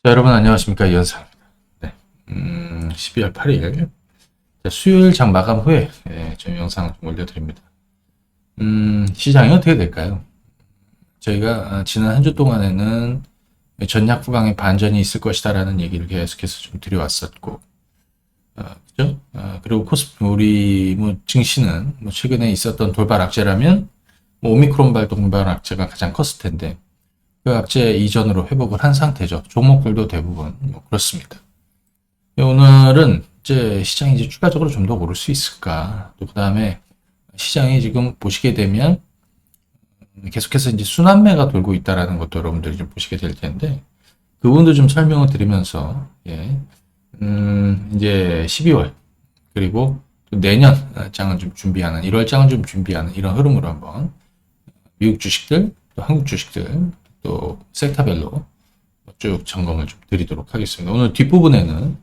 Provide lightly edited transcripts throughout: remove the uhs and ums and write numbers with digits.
자, 여러분 안녕하십니까. 이현상입니다. 네. 12월 8일 수요일 장 마감 후에 저희 영상 좀 올려드립니다. 시장이 어떻게 될까요? 저희가 지난 한 주 동안에는 전략 후강의 반전이 있을 것이다라는 얘기를 계속해서 좀 드려왔었고, 그죠? 그리고 우리 증시는 최근에 있었던 돌발 악재라면 오미크론발 돌발 악재가 가장 컸을 텐데, 그 악재 이전으로 회복을 한 상태죠. 종목들도 대부분 그렇습니다. 오늘은 이제 시장이 이제 추가적으로 좀 더 오를 수 있을까? 또 그 다음에 시장이 지금 보시게 되면 계속해서 이제 순환매가 돌고 있다라는 것도 여러분들이 좀 보시게 될 텐데, 그 부분도 좀 설명을 드리면서 이제 12월 그리고 또 내년 장을 좀 준비하는 1월 장을 좀 준비하는 이런 흐름으로 한번 미국 주식들 또 한국 주식들 또 섹터별로 쭉 점검을 좀 드리도록 하겠습니다. 오늘 뒷부분에는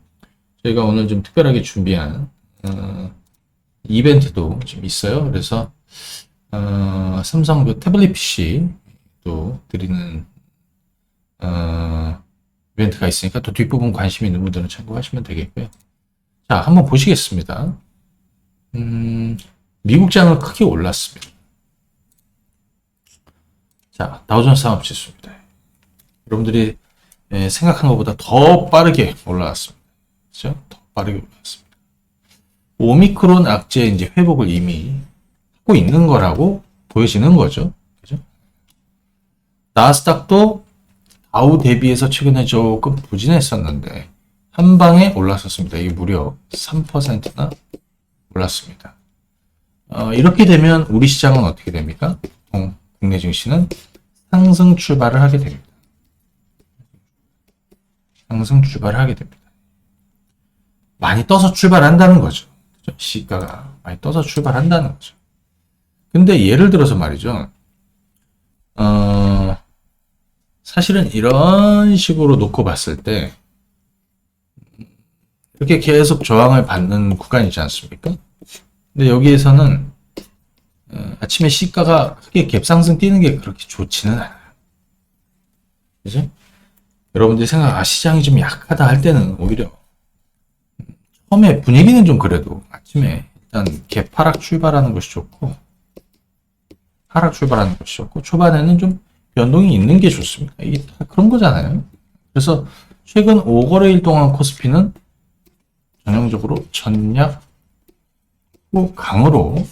저희가 오늘 좀 특별하게 준비한 이벤트도 좀 있어요. 그래서 삼성 그 태블릿 PC 또 드리는 이벤트가 있으니까 또 뒷부분 관심 있는 분들은 참고하시면 되겠고요. 자, 한번 보시겠습니다. 미국장은 크게 올랐습니다. 자, 다우존스 산업지수입니다. 여러분들이 생각한 것보다 더 빠르게 올라왔습니다. 그렇죠? 더 빠르게 올라왔습니다. 오미크론 악재 이제 회복을 이미 하고 있는 거라고 보여지는 거죠. 그죠? 나스닥도 다우 대비해서 최근에 조금 부진했었는데 한 방에 올랐었습니다. 이게 무려 3%나 올랐습니다. 이렇게 되면 우리 시장은 어떻게 됩니까? 국내 증시는 상승 출발을 하게 됩니다. 상승 출발을 하게 됩니다. 많이 떠서 출발한다는 거죠. 시가가 많이 떠서 출발한다는 거죠. 근데 예를 들어서 말이죠. 사실은 이런 식으로 놓고 봤을 때 이렇게 계속 저항을 받는 구간이지 않습니까? 근데 여기에서는 아침에 시가가 크게 갭상승 뛰는 게 그렇게 좋지는 않아요. 그죠? 여러분들이 시장이 좀 약하다 할 때는 오히려 처음에 분위기는 좀 그래도 아침에 일단 갭 하락 출발하는 것이 좋고 초반에는 좀 변동이 있는 게 좋습니다. 이게 다 그런 거잖아요. 그래서 최근 5거래일 동안 코스피는 전형적으로 전략 후강으로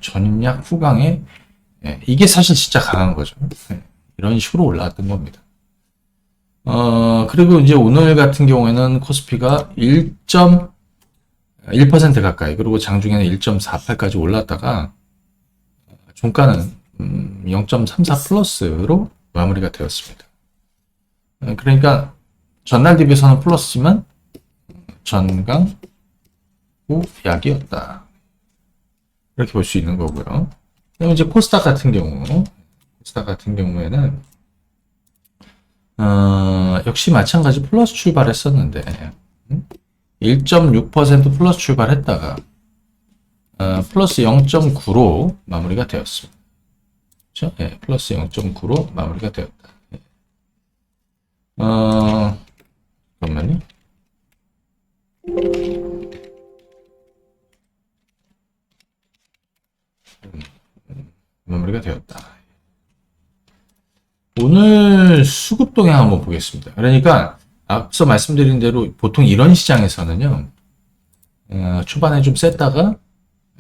전략 후강에 이게 사실 진짜 강한 거죠. 이런 식으로 올라왔던 겁니다. 그리고 이제 오늘 같은 경우에는 코스피가 1.1% 가까이, 그리고 장중에는 1.48까지 올랐다가, 종가는 0.34 플러스로 마무리가 되었습니다. 그러니까, 전날 대비해서는 플러스지만, 전강 후 약이었다. 이렇게 볼 수 있는 거고요. 그다음에 이제 코스닥 같은 경우에는, 역시 마찬가지 플러스 출발했었는데 1.6% 플러스 출발했다가 플러스 0.9로 마무리가 되었습니다. 그렇죠? 네, 플러스 0.9로 마무리가 되었다. 잠깐만요. 마무리가 되었다. 오늘 수급 동향 한번 보겠습니다. 그러니까 앞서 말씀드린 대로 보통 이런 시장에서는요, 초반에 좀 셌다가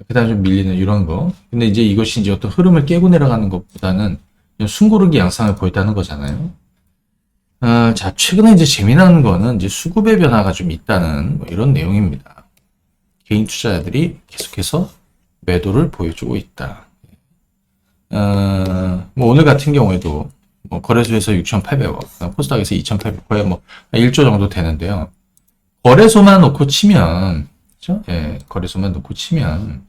그 다음에 좀 밀리는 이런 거. 근데 이제 이것이 이제 어떤 흐름을 깨고 내려가는 것보다는 그냥 숨고르기 양상을 보였다는 거잖아요. 자, 최근에 이제 재미난 거는 이제 수급의 변화가 좀 있다는 이런 내용입니다. 개인 투자자들이 계속해서 매도를 보여주고 있다. 오늘 같은 경우에도 거래소에서 6,800억, 코스닥에서 2,800억, 거의 1조 정도 되는데요. 거래소만 놓고 치면, 그죠? 예, 거래소만 놓고 치면,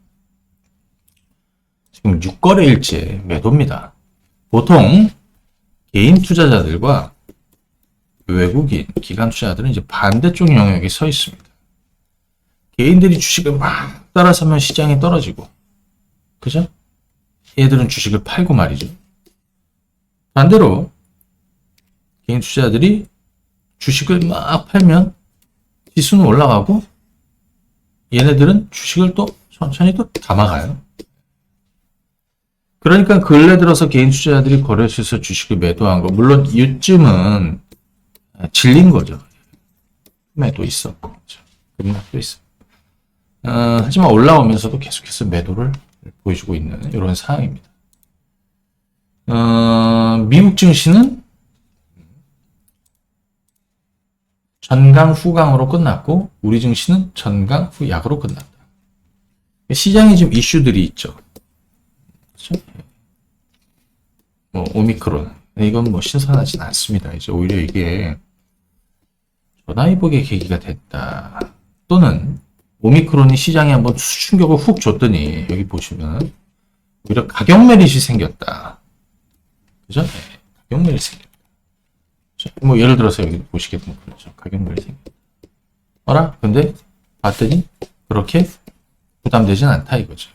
지금 6거래일째 매도입니다. 보통, 개인 투자자들과 외국인, 기관 투자자들은 이제 반대쪽 영역에 서 있습니다. 개인들이 주식을 막 따라서면 시장이 떨어지고, 그죠? 얘들은 주식을 팔고 말이죠. 반대로 개인 투자자들이 주식을 막 팔면 지수는 올라가고 얘네들은 주식을 또 천천히 또 담아가요. 그러니까 근래 들어서 개인 투자자들이 거래소에서 주식을 매도한 거, 물론 이쯤은 질린 거죠. 매도 있었고, 급락도 있어. 하지만 올라오면서도 계속해서 매도를 보여주고 있는 이런 상황입니다. 미국 증시는 전강 후강으로 끝났고, 우리 증시는 전강 후약으로 끝났다. 시장에 지금 이슈들이 있죠. 그렇죠? 뭐 오미크론, 이건 뭐 신선하진 않습니다. 이제 오히려 이게 전화위복의 계기가 됐다. 또는 오미크론이 시장에 한번 충격을 훅 줬더니 여기 보시면 오히려 가격 매릿이 생겼다. 그죠? 네, 가격 매릿이 생겼다. 뭐 예를 들어서 여기 보시게 되면 그렇죠. 가격 매릿이 생겼다. 근데 봤더니 그렇게 부담되진 않다 이거죠.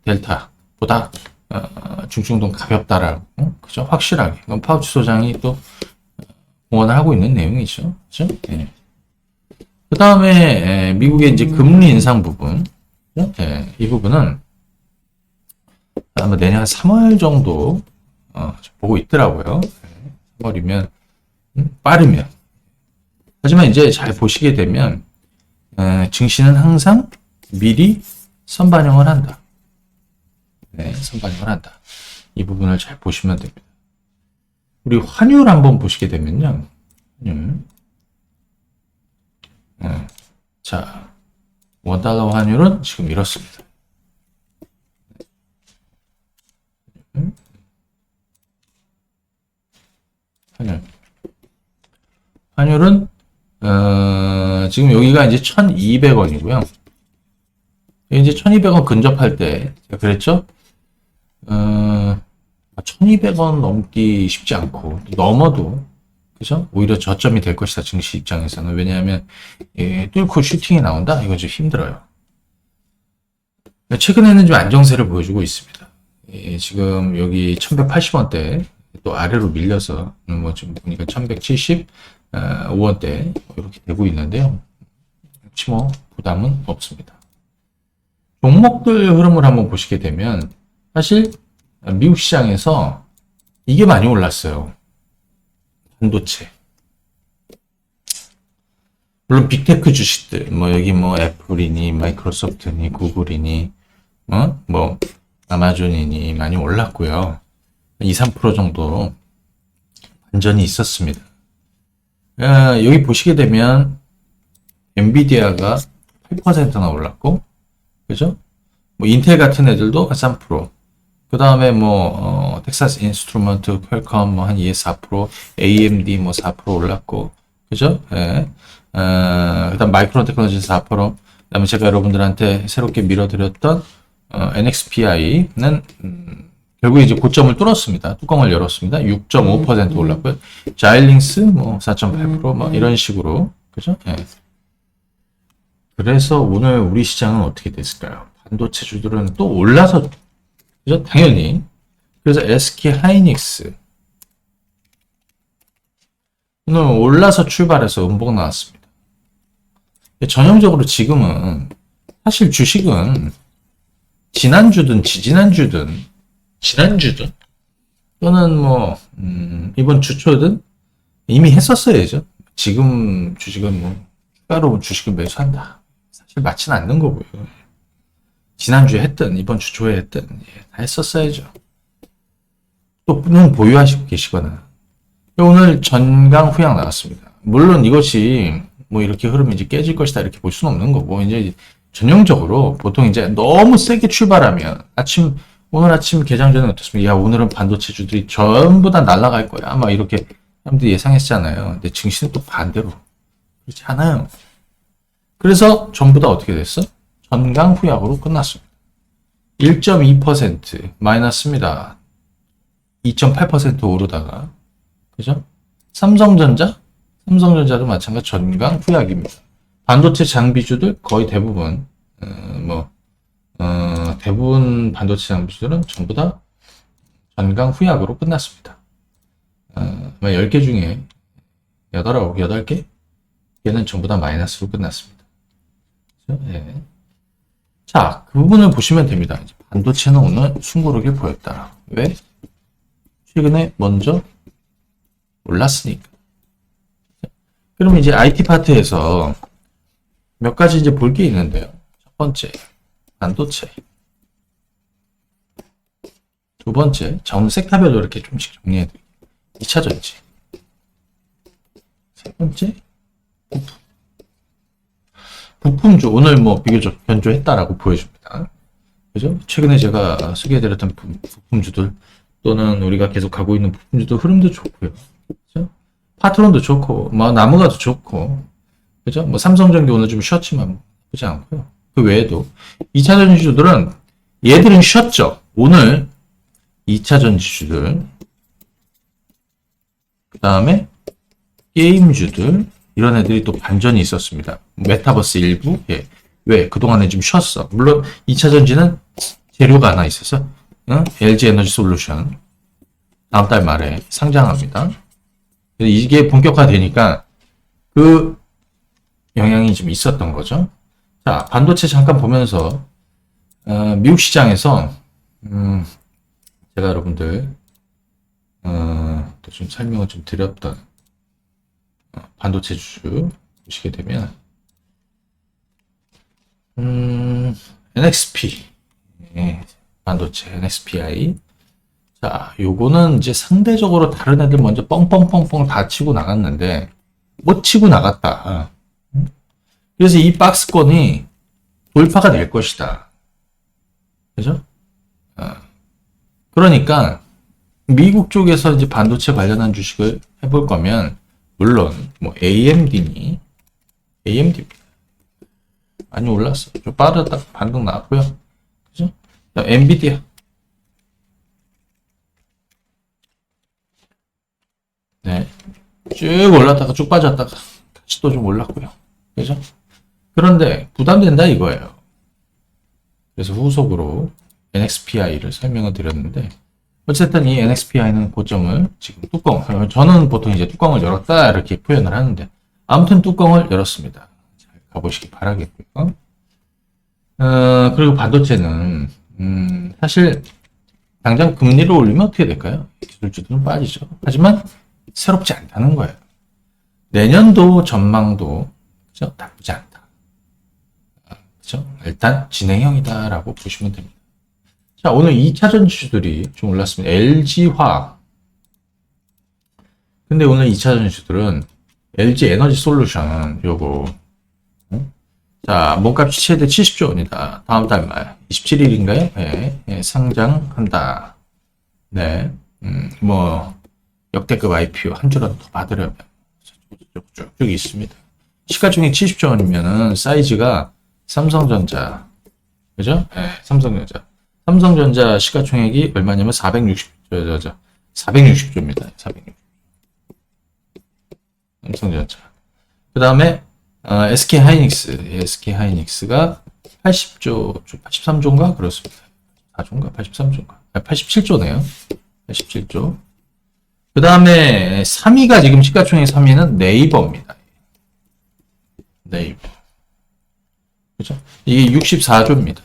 델타보다 중증도 가볍다라고, 그죠? 확실하게. 그럼 파우치 소장이 또 공언을 하고 있는 내용이죠. 그죠? 네. 그 다음에 미국의 이제 금리 인상 부분, 네, 이 부분은 아마 내년 한 3월 정도 보고 있더라고요. 3월이면 빠르면. 하지만 이제 잘 보시게 되면 증시는 항상 미리 선반영을 한다. 네, 선반영을 한다. 이 부분을 잘 보시면 됩니다. 우리 환율 한번 보시게 되면요. 자, 원달러 환율은 지금 이렇습니다. 환율은 지금 여기가 이제 1,200원이고요. 이제 1,200원 근접할 때 제가 그랬죠? 1,200원 넘기 쉽지 않고 넘어도 그죠? 오히려 저점이 될 것이다. 증시 입장에서는. 왜냐하면 뚫고 슈팅이 나온다? 이건 좀 힘들어요. 최근에는 좀 안정세를 보여주고 있습니다. 지금 여기 1,180원대 또 아래로 밀려서 뭐 지금 보니까 1,175원대 이렇게 되고 있는데요. 혹시 뭐 부담은 없습니다. 종목들 흐름을 한번 보시게 되면 사실 미국 시장에서 이게 많이 올랐어요. 반도체. 물론 빅테크 주식들, 뭐 여기 뭐 애플이니 마이크로소프트니 구글이니 뭐 아마존이니 많이 올랐고요. 2, 3% 정도 반전이 있었습니다. 여기 보시게 되면 엔비디아가 8%나 올랐고, 그죠? 뭐 인텔 같은 애들도 3%. 그 다음에 뭐 텍사스 인스트루먼트, 퀄컴 뭐 한 2, 4%, AMD 뭐 4% 올랐고, 그죠? 예. 그다음 마이크론 테크놀로지 4%. 그다음에 제가 여러분들한테 새롭게 밀어드렸던 NXPI는 결국에 이제 고점을 뚫었습니다. 뚜껑을 열었습니다. 6.5% 올랐고요. 자일링스 뭐 4.8% 뭐 이런 식으로, 그죠? 예. 그래서 오늘 우리 시장은 어떻게 됐을까요? 반도체주들은 또 올라서, 그죠? 당연히. 그래서 SK 하이닉스 오늘 올라서 출발해서 음봉 나왔습니다. 전형적으로 지금은 사실 주식은 지난주든 지지난주든 지난주든 또는 뭐 이번 주 초든 이미 했었어야죠. 지금 주식은 뭐 추가로 주식을 매수한다. 사실 맞지는 않는 거고요. 지난주에 했든 이번 주 초에 했든 다 했었어야죠. 또는 보유하시고 계시거나. 오늘 전강 후약 나왔습니다. 물론 이것이 뭐 이렇게 흐름이 이제 깨질 것이다 이렇게 볼 수는 없는 거고, 이제 전형적으로 보통 이제 너무 세게 출발하면 오늘 아침 개장 전에 어떻습니까? 야, 오늘은 반도체주들이 전부 다 날아갈 거야. 막 이렇게 사람들이 예상했잖아요. 근데 증시는 또 반대로 그렇지 않아요. 그래서 전부 다 어떻게 됐어? 전강 후약으로 끝났습니다. 1.2% 마이너스입니다. 2.8% 오르다가, 그죠? 삼성전자도 마찬가지 전강 후약입니다. 반도체 장비주들 거의 대부분 대부분 반도체 장비주들은 전부 다 전강 후약으로 끝났습니다. 10개 중에 8 개? 얘는 전부 다 마이너스로 끝났습니다. 그렇죠? 예. 자, 그 부분을 보시면 됩니다. 이제 반도체는 오늘 숨고르게 보였다. 왜? 최근에 먼저 올랐으니까. 그러면 이제 IT 파트에서 몇 가지 이제 볼 게 있는데요. 첫 번째, 반도체. 두 번째, 전 섹터별로 이렇게 좀씩 정리해드릴게요. 2차 전지. 세 번째, 부품. 부품주 오늘 뭐 비교적 견조했다라고 보여줍니다. 그죠? 최근에 제가 소개해드렸던 부품주들 또는 우리가 계속 가고 있는 부품주들 흐름도 좋고요. 그죠? 파트론도 좋고, 뭐 나무가도 좋고, 그죠? 뭐 삼성전기 오늘 좀 쉬었지만 나쁘지 않고요. 그 외에도 2차 전지주들은 얘들은 쉬었죠. 오늘 2차 전지주들, 그 다음에 게임주들 이런 애들이 또 반전이 있었습니다. 메타버스 일부, 예. 왜? 그동안에 좀 쉬었어. 물론 2차 전지는 재료가 하나 있어서 LG 에너지 솔루션 다음 달 말에 상장합니다. 이게 본격화되니까 그 영향이 좀 있었던 거죠. 자, 반도체 잠깐 보면서 미국 시장에서 제가 여러분들 또 좀 설명을 좀 드렸던 반도체 주주 보시게 되면 NXP 반도체 NXPI. 자, 요거는 이제 상대적으로 다른 애들 먼저 뻥뻥뻥뻥 다 치고 나갔는데 못 치고 나갔다. 그래서 이 박스권이 돌파가 될 것이다. 그죠? 그러니까 미국 쪽에서 이제 반도체 관련한 주식을 해볼 거면 물론 뭐 AMD니 AMD입니다. 많이 올랐어. 좀 빠르다 반등 나왔고요. 그죠? 엔비디아. 네. 쭉 올랐다가 쭉 빠졌다가 다시 또 좀 올랐고요. 그죠? 그런데 부담된다 이거예요. 그래서 후속으로 NXPI를 설명을 드렸는데 어쨌든 이 NXPI는 고점을 지금 저는 보통 이제 뚜껑을 열었다 이렇게 표현을 하는데 아무튼 뚜껑을 열었습니다. 잘 가보시기 바라겠고요. 그리고 반도체는 사실 당장 금리를 올리면 어떻게 될까요? 기술주들은 빠지죠. 하지만 새롭지 않다는 거예요. 내년도 전망도 그죠? 나쁘지 않다. 그죠? 일단 진행형이다라고 보시면 됩니다. 자, 오늘 2차 전지주들이 좀 올랐습니다. LG화학. 근데 오늘 2차 전지주들은 LG 에너지 솔루션 요거 자, 몸값이 최대 70조 원이다. 다음 달 말 27일인가요? 네, 네, 상장한다. 네, 뭐 역대급 IPO 한 주라도 더 받으려면 쭉쭉 있습니다. 시가총액 70조 원이면은 사이즈가 삼성전자, 그죠? 네, 삼성전자 시가총액이 얼마냐면 460조입니다. 460조. 삼성전자. 그 다음에 SK하이닉스가 80조, 83조인가 그렇습니다. 4조인가 83조인가 87조네요. 87조. 그 다음에 3위가 지금 시가총액 3위는 네이버입니다. 네이버. 그죠? 이게 64조입니다.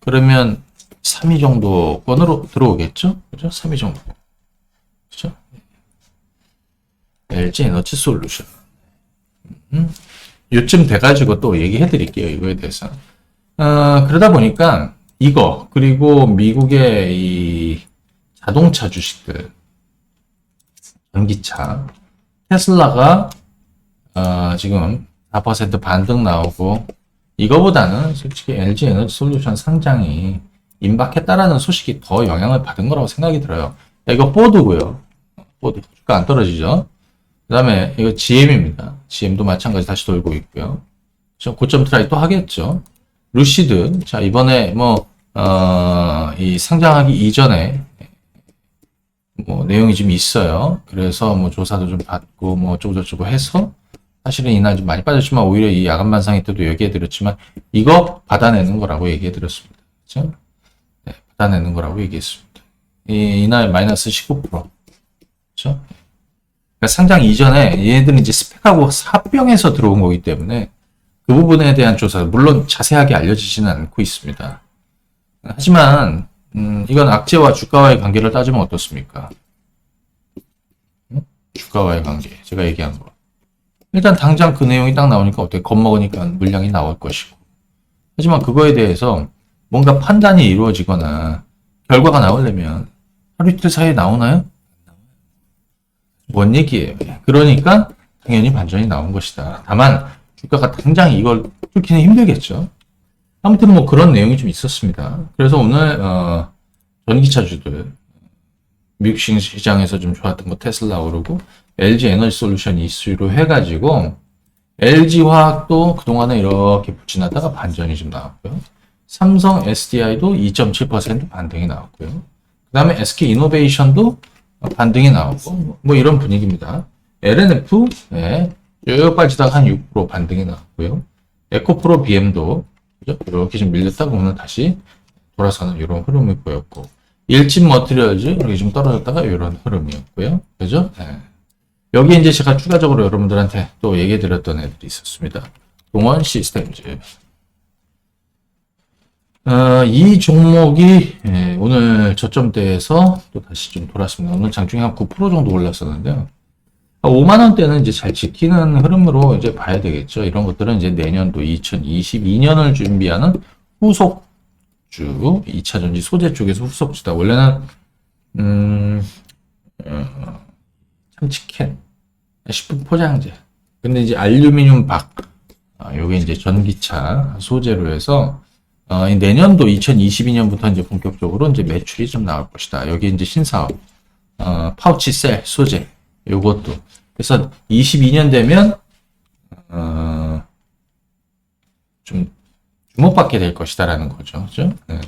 그러면 3위 정도권으로 들어오겠죠? 그죠? 3위 정도. 그죠? LG 에너지 솔루션. 요쯤 돼가지고 또 얘기해 드릴게요. 이거에 대해서. 그러다 보니까 이거, 그리고 미국의 이 자동차 주식들, 전기차, 테슬라가, 지금 4% 반등 나오고, 이거보다는 솔직히 LG 에너지 솔루션 상장이 임박했다라는 소식이 더 영향을 받은 거라고 생각이 들어요. 이거 포드고요. 포드. 주가 안 떨어지죠. 그 다음에 이거 GM입니다. GM도 마찬가지 다시 돌고 있고요. 고점 트라이 또 하겠죠. 루시드. 자, 이번에 이 상장하기 이전에 내용이 좀 있어요. 그래서 조사도 좀 받고 어쩌고저쩌고 해서 사실은 이날 좀 많이 빠졌지만 오히려 이 야간 반상회 때도 얘기해드렸지만 이거 받아내는 거라고 얘기해드렸습니다. 그렇죠? 네, 받아내는 거라고 얘기했습니다. 이날 마이너스 19%. 그렇죠? 그러니까 상장 이전에 얘네들은 이제 스펙하고 합병해서 들어온 거기 때문에 그 부분에 대한 조사, 물론 자세하게 알려지지는 않고 있습니다. 하지만 이건 악재와 주가와의 관계를 따지면 어떻습니까? 주가와의 관계, 제가 얘기한 거. 일단 당장 그 내용이 딱 나오니까 어떻게 겁먹으니까 물량이 나올 것이고. 하지만 그거에 대해서 뭔가 판단이 이루어지거나 결과가 나오려면 하루 이틀 사이에 나오나요? 뭔 얘기예요? 그러니까 당연히 반전이 나온 것이다. 다만 주가가 당장 이걸 뚫기는 힘들겠죠. 아무튼 뭐 그런 내용이 좀 있었습니다. 그래서 오늘 전기차주들 미국 시장에서 좀 좋았던 거 테슬라 오르고 LG 에너지 솔루션 이슈로 해가지고 LG화학도 그동안에 이렇게 부진하다가 반전이 좀 나왔고요. 삼성 SDI도 2.7% 반등이 나왔고요. 그 다음에 SK 이노베이션도 반등이 나오고 뭐 이런 분위기입니다. LNF 쭉 빠지다가 한 6% 반등이 나왔고요. 에코프로 BM도 이렇게 좀 밀렸다가 오늘 다시 돌아서는 이런 흐름을 보였고 일진 머티리얼즈 이렇게 좀 떨어졌다가 이런 흐름이었고요. 그죠? 네. 여기 이제 제가 추가적으로 여러분들한테 또 얘기 드렸던 애들이 있었습니다. 동원 시스템즈. 이 종목이 오늘 저점대에서 또 다시 좀 돌았습니다. 오늘 장중에 한 9% 정도 올랐었는데요. 5만원대는 이제 잘 지키는 흐름으로 이제 봐야 되겠죠. 이런 것들은 이제 내년도 2022년을 준비하는 후속주, 2차전지 소재 쪽에서 후속주다. 원래는, 참치캔, 식품 포장재. 근데 이제 알루미늄 박, 요게 이제 전기차 소재로 해서, 내년도 2022년부터 이제 본격적으로 이제 매출이 좀 나올 것이다. 여기 이제 신사업, 파우치 셀 소재, 요것도. 그래서 22년 되면, 좀 주목받게 될 것이다라는 거죠. 그죠? 네.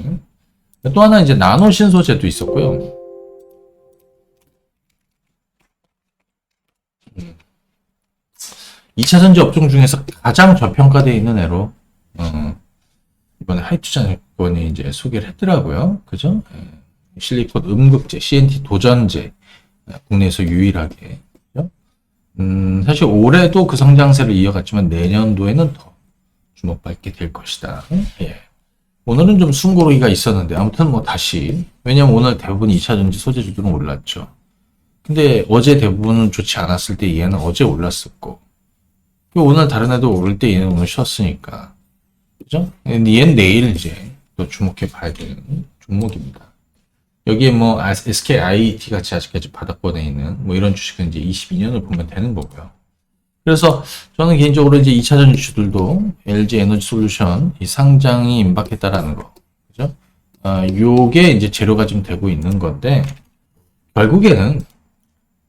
또 하나 이제 나노 신소재도 있었고요. 2차전지 업종 중에서 가장 저평가되어 있는 애로, 이번에 하이투자증권이 이제 소개를 했더라고요. 그죠? 실리콘 음극재, CNT 도전재, 국내에서 유일하게. 그죠? 사실 올해도 그 성장세를 이어갔지만 내년도에는 더 주목받게 될 것이다. 예. 오늘은 좀 숨고르기가 있었는데, 아무튼 뭐 다시, 왜냐면 오늘 대부분 2차전지 소재주들은 올랐죠. 근데 어제 대부분은 좋지 않았을 때 얘는 어제 올랐었고, 오늘 다른 애도 오를 때 얘는 오늘 쉬었으니까. 그죠? 근데 얘는 내일 이제 또 주목해 봐야 되는 종목입니다. 여기에 뭐 SKIT 같이 아직까지 바닥권에 있는 뭐 이런 주식은 이제 22년을 보면 되는 거고요. 그래서 저는 개인적으로 이제 2차전지 주들도 LG 에너지 솔루션 이 상장이 임박했다라는 거. 그죠? 요게 이제 재료가 좀 되고 있는 건데 결국에는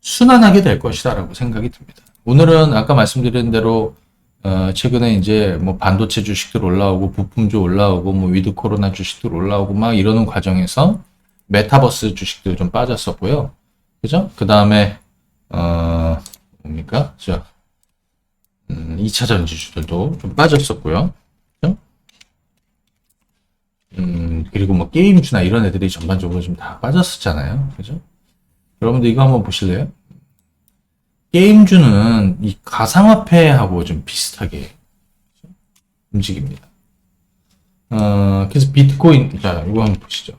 순환하게 될 것이다라고 생각이 듭니다. 오늘은 아까 말씀드린 대로 최근에 이제 뭐 반도체 주식들 올라오고 부품주 올라오고 뭐 위드 코로나 주식들 올라오고 막 이러는 과정에서 메타버스 주식들 좀 빠졌었고요. 그죠? 그 다음에 뭡니까? 2차 전지주들도 좀 빠졌었고요. 그죠? 그리고 뭐 게임주나 이런 애들이 전반적으로 좀 다 빠졌었잖아요. 그죠? 여러분들 이거 한번 보실래요? 게임주는 이 가상화폐하고 좀 비슷하게 움직입니다. 그래서 비트코인, 자, 이거 한번 보시죠.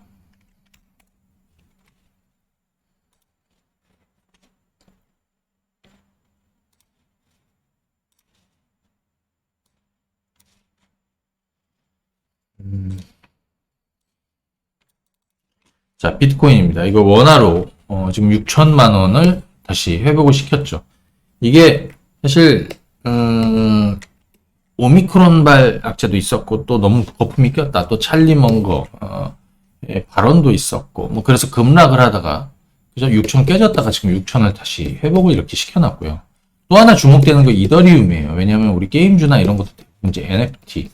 자, 비트코인입니다. 이거 원화로 지금 6천만 원을 다시 회복을 시켰죠. 이게 사실 오미크론발 악재도 있었고 또 너무 거품이 꼈다. 또 찰리 먼거 발언도 있었고 뭐 그래서 급락을 하다가 그죠? 6천 깨졌다가 지금 6천을 다시 회복을 이렇게 시켜놨고요. 또 하나 주목되는 거 이더리움이에요. 왜냐하면 우리 게임주나 이런 것도 이제 NFT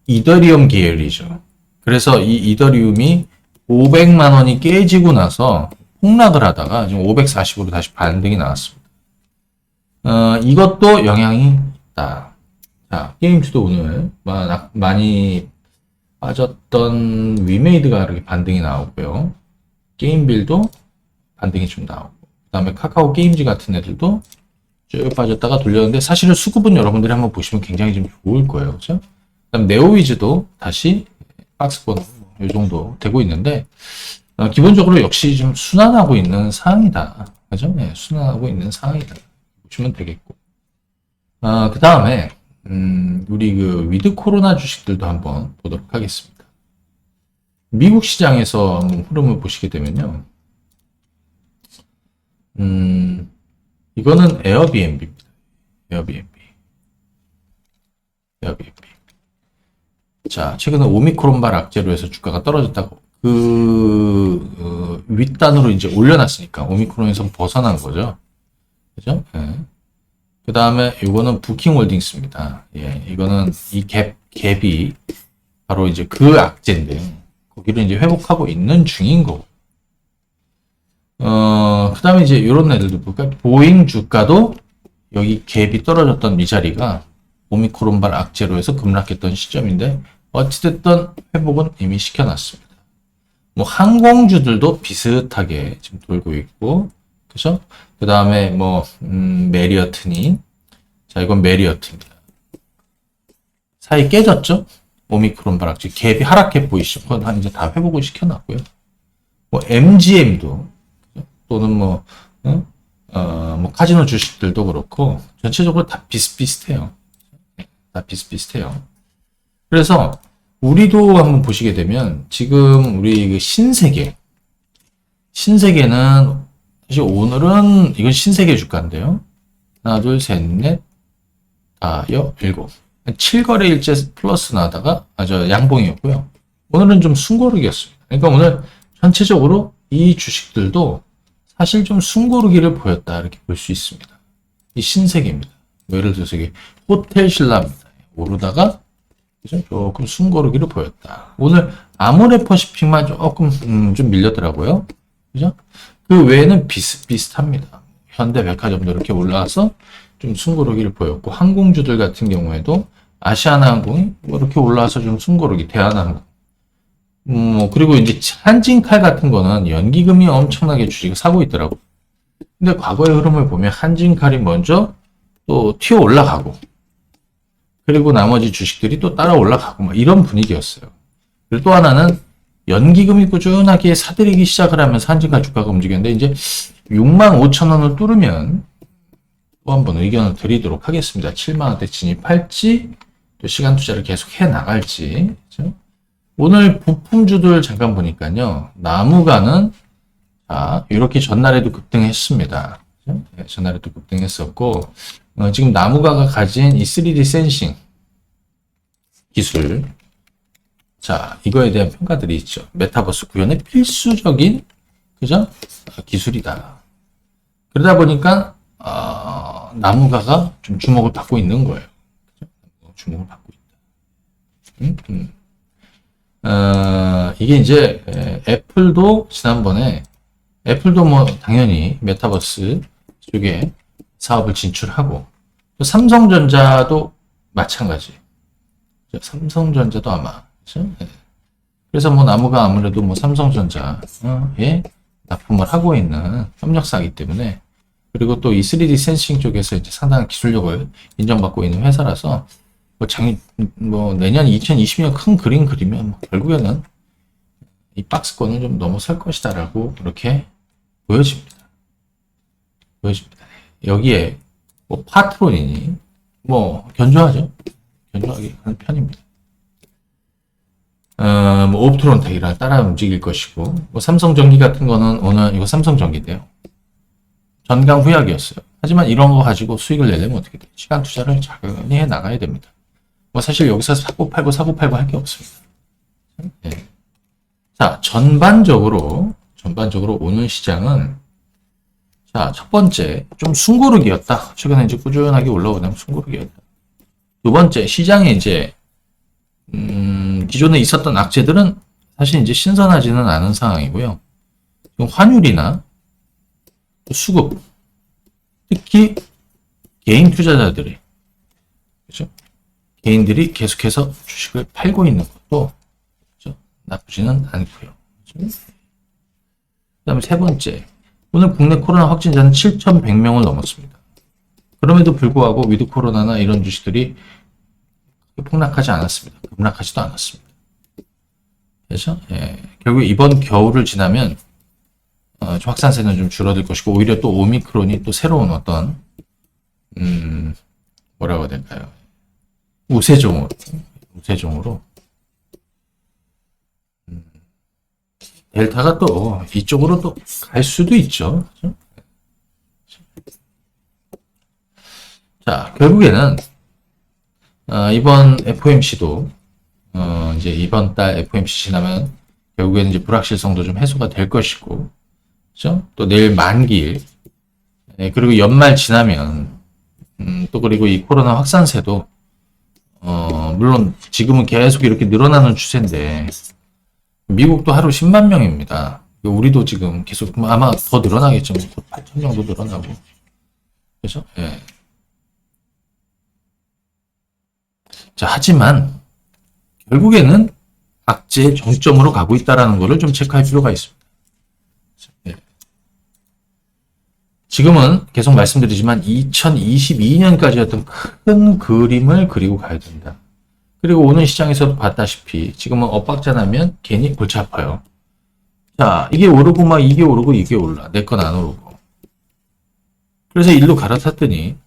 이더리움 계열이죠. 그래서 이 이더리움이 500만 원이 깨지고 나서 폭락을 하다가 지금 540으로 다시 반등이 나왔습니다. 이것도 영향이 있다. 자, 게임주도 오늘 많이 빠졌던 위메이드가 이렇게 반등이 나오고요. 게임빌도 반등이 좀 나오고, 그 다음에 카카오 게임즈 같은 애들도 쭉 빠졌다가 돌렸는데, 사실은 수급은 여러분들이 한번 보시면 굉장히 좀 좋을 거예요. 그죠? 그 다음 네오위즈도 다시 박스권 이 정도 되고 있는데, 기본적으로 역시 좀 순환하고 있는 상황이다. 그죠? 네, 순환하고 있는 상황이다. 보시면 되겠고. 그 다음에, 우리 그 위드 코로나 주식들도 한번 보도록 하겠습니다. 미국 시장에서 한번 흐름을 보시게 되면요. 이거는 에어비앤비입니다. 에어비앤비. 자, 최근에 오미크론발 악재로 해서 주가가 떨어졌다고 윗단으로 이제 올려놨으니까 오미크론에서 벗어난 거죠. 그죠? 예. 그 다음에 이거는 부킹홀딩스입니다. 예, 이거는 이 갭이 바로 이제 그 악재인데 거기를 이제 회복하고 있는 중인 거고. 그 다음에 이제 이런 애들도 볼까요? 보잉 주가도 여기 갭이 떨어졌던 이 자리가 오미크론발 악재로 해서 급락했던 시점인데 어찌됐든 회복은 이미 시켜놨습니다. 뭐 항공주들도 비슷하게 지금 돌고 있고, 그죠? 그 다음에 뭐 메리어트니, 자 이건 메리어트입니다. 사이 깨졌죠? 오미크론 발악지 갭이 하락해 보이시죠? 그건 이제 다 회복을 시켜놨고요. 뭐 MGM도 또는 뭐 카지노 주식들도 그렇고 전체적으로 다 비슷비슷해요. 다 비슷비슷해요. 그래서 우리도 한번 보시게 되면 지금 우리 그 신세계는 사실 오늘은 이건 신세계 주가인데요. 하나, 둘, 셋, 넷, 일곱. 7거래일째 플러스 나다가 양봉이었고요. 오늘은 좀 순고르기였습니다. 그러니까 오늘 전체적으로 이 주식들도 사실 좀 순고르기를 보였다 이렇게 볼 수 있습니다. 이 신세계입니다. 뭐 예를 들어서 이게 호텔 신라입니다. 오르다가 조금 순고르기를 보였다. 오늘 아모레퍼시픽만 조금 좀 밀렸더라고요. 그죠? 그 외에는 비슷비슷합니다. 현대백화점도 이렇게 올라와서 좀 순고르기를 보였고, 항공주들 같은 경우에도 아시아나항공이 뭐 이렇게 올라와서 좀 순고르기, 대한항공. 그리고 이제 한진칼 같은 거는 연기금이 엄청나게 주식을 사고 있더라고. 근데 과거의 흐름을 보면 한진칼이 먼저 또 튀어 올라가고, 그리고 나머지 주식들이 또 따라 올라가고, 막 이런 분위기였어요. 그리고 또 하나는 연기금이 꾸준하게 사들이기 시작을 하면서 한진칼 주가가 움직였는데, 이제 65,000원을 뚫으면 또 한번 의견을 드리도록 하겠습니다. 7만원대 진입할지, 또 시간 투자를 계속 해 나갈지. 그렇죠? 오늘 부품주들 잠깐 보니까요, 나무가는, 이렇게 전날에도 급등했습니다. 그렇죠? 네, 전날에도 급등했었고, 지금 나무가가 가진 이 3D 센싱 기술, 자, 이거에 대한 평가들이 있죠. 메타버스 구현의 필수적인, 그죠? 기술이다. 그러다 보니까, 나무가가 좀 주목을 받고 있는 거예요. 그죠? 주목을 받고 있다. 이게 이제, 애플도 지난번에, 애플도 뭐, 당연히 메타버스 쪽에 사업을 진출하고, 또 삼성전자도 마찬가지. 삼성전자도 아마, 그렇죠? 네. 그래서 뭐 나무가 아무래도 뭐 삼성전자에 납품을 하고 있는 협력사이기 때문에, 그리고 또 이 3D 센싱 쪽에서 이제 상당한 기술력을 인정받고 있는 회사라서 내년 2020년 큰 그림 그리면 결국에는 이 박스권을 좀 넘어설 것이다라고 이렇게 보여집니다. 여기에 뭐 파트론이니 뭐 견조하죠. 견조하게 하는 편입니다. 뭐 옵트론텍이랑 따라 움직일 것이고, 뭐 삼성전기 같은 거는 오늘 이거 삼성전기인데요. 전강 후약이었어요. 하지만 이런 거 가지고 수익을 내려면 어떻게 돼? 시간 투자를 자연히 해 나가야 됩니다. 뭐 사실 여기서 사고 팔고 할 게 없습니다. 네. 자, 전반적으로 오늘 시장은, 자, 첫 번째 좀 순고르기였다. 최근에 이제 꾸준하게 올라오는 순고르기였다. 두 번째, 시장에 이제 기존에 있었던 악재들은 사실 이제 신선하지는 않은 상황이고요. 환율이나 수급, 특히 개인 투자자들이, 그죠? 개인들이 계속해서 주식을 팔고 있는 것도, 그죠? 나쁘지는 않고요. 그죠? 그 다음에 세 번째, 오늘 국내 코로나 확진자는 7,100명을 넘었습니다. 그럼에도 불구하고 위드 코로나나 이런 주식들이 폭락하지 않았습니다. 급락하지도 않았습니다. 그래서 결국 이번 겨울을 지나면 좀 확산세는 좀 줄어들 것이고 오히려 또 오미크론이 또 새로운 어떤 뭐라고 해야 될까요? 우세종으로 델타가 또 이쪽으로 또 갈 수도 있죠. 그렇죠? 자, 결국에는 이번 FOMC도 이제 이번 달 FOMC 지나면 결국에는 이제 불확실성도 좀 해소가 될 것이고, 그렇죠? 또 내일 만기일, 그리고 연말 지나면 또 그리고 이 코로나 확산세도 물론 지금은 계속 이렇게 늘어나는 추세인데 미국도 하루 10만 명입니다. 우리도 지금 계속 아마 더 늘어나겠죠. 8천 정도 늘어나고. 그렇죠? 예. 자, 하지만 결국에는 악재의 정점으로 가고 있다는 것을 좀 체크할 필요가 있습니다. 예. 지금은 계속 말씀드리지만 2022년까지 어떤 큰 그림을 그리고 가야 된다. 그리고 오늘 시장에서도 봤다시피 지금은 엇박자 나면 괜히 골치 아파요. 자, 이게 오르고 막 이게 오르고 이게 올라. 내 건 안 오르고. 그래서 일로 갈아탔더니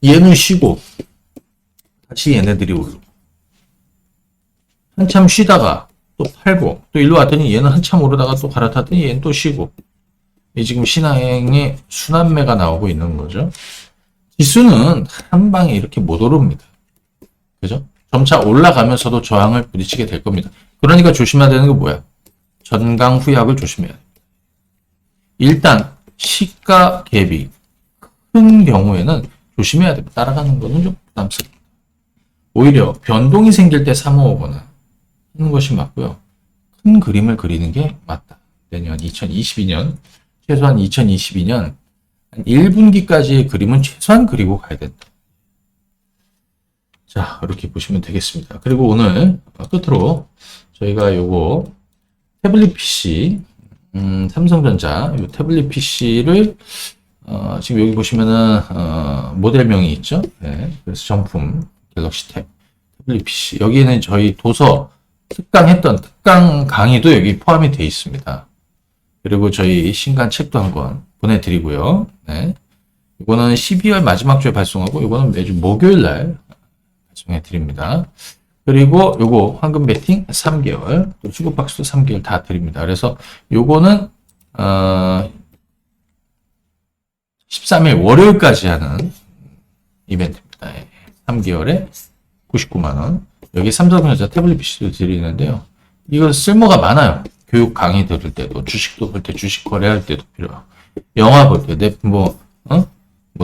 얘는 쉬고 다시 얘네들이 오르고 한참 쉬다가 또 팔고 또 일로 왔더니 얘는 한참 오르다가 또 갈아탔더니 얘는 또 쉬고 이 지금 신흥의 순환매가 나오고 있는 거죠. 지수는 한 방에 이렇게 못 오릅니다. 그죠? 점차 올라가면서도 저항을 부딪히게 될 겁니다. 그러니까 조심해야 되는 게 뭐야? 전강 후약을 조심해야 됩니다. 일단 시가 갭이 큰 경우에는 조심해야 됩니다. 따라가는 거는 좀 부담스럽습니다. 오히려 변동이 생길 때 사모으거나 하는 것이 맞고요. 큰 그림을 그리는 게 맞다. 내년 2022년, 최소한 2022년 1분기까지의 그림은 최소한 그리고 가야 된다. 자, 이렇게 보시면 되겠습니다. 그리고 오늘 끝으로 저희가 요거 태블릿 PC, 삼성전자 요 태블릿 PC를 지금 여기 보시면은 모델명이 있죠. 네, 그래서 정품 갤럭시 태블릿 PC 여기에는 저희 도서 특강 강의도 여기 포함이 되어 있습니다. 그리고 저희 신간 책도 한권 보내드리고요. 네, 이거는 12월 마지막 주에 발송하고 이거는 매주 목요일 날 발송해 드립니다. 그리고 요거 황금 배팅 3개월, 또 주급박스도 3개월 다 드립니다. 그래서 요거는 13일 월요일까지 하는 이벤트입니다. 3개월에 99만 원. 여기 삼성전자 태블릿 PC도 드리는데요. 이거 쓸모가 많아요. 교육 강의 들을 때도, 주식도 볼 때, 주식 거래할 때도 필요하고, 영화 볼 때, 뭐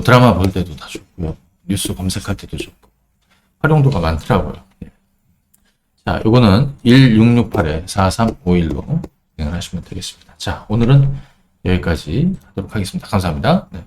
드라마 볼 때도 다 좋고요. 뉴스 검색할 때도 좋고. 활용도가 많더라고요. 네. 자, 요거는 1668-4351로 진행을 하시면 되겠습니다. 자, 오늘은 여기까지 하도록 하겠습니다. 감사합니다. 네.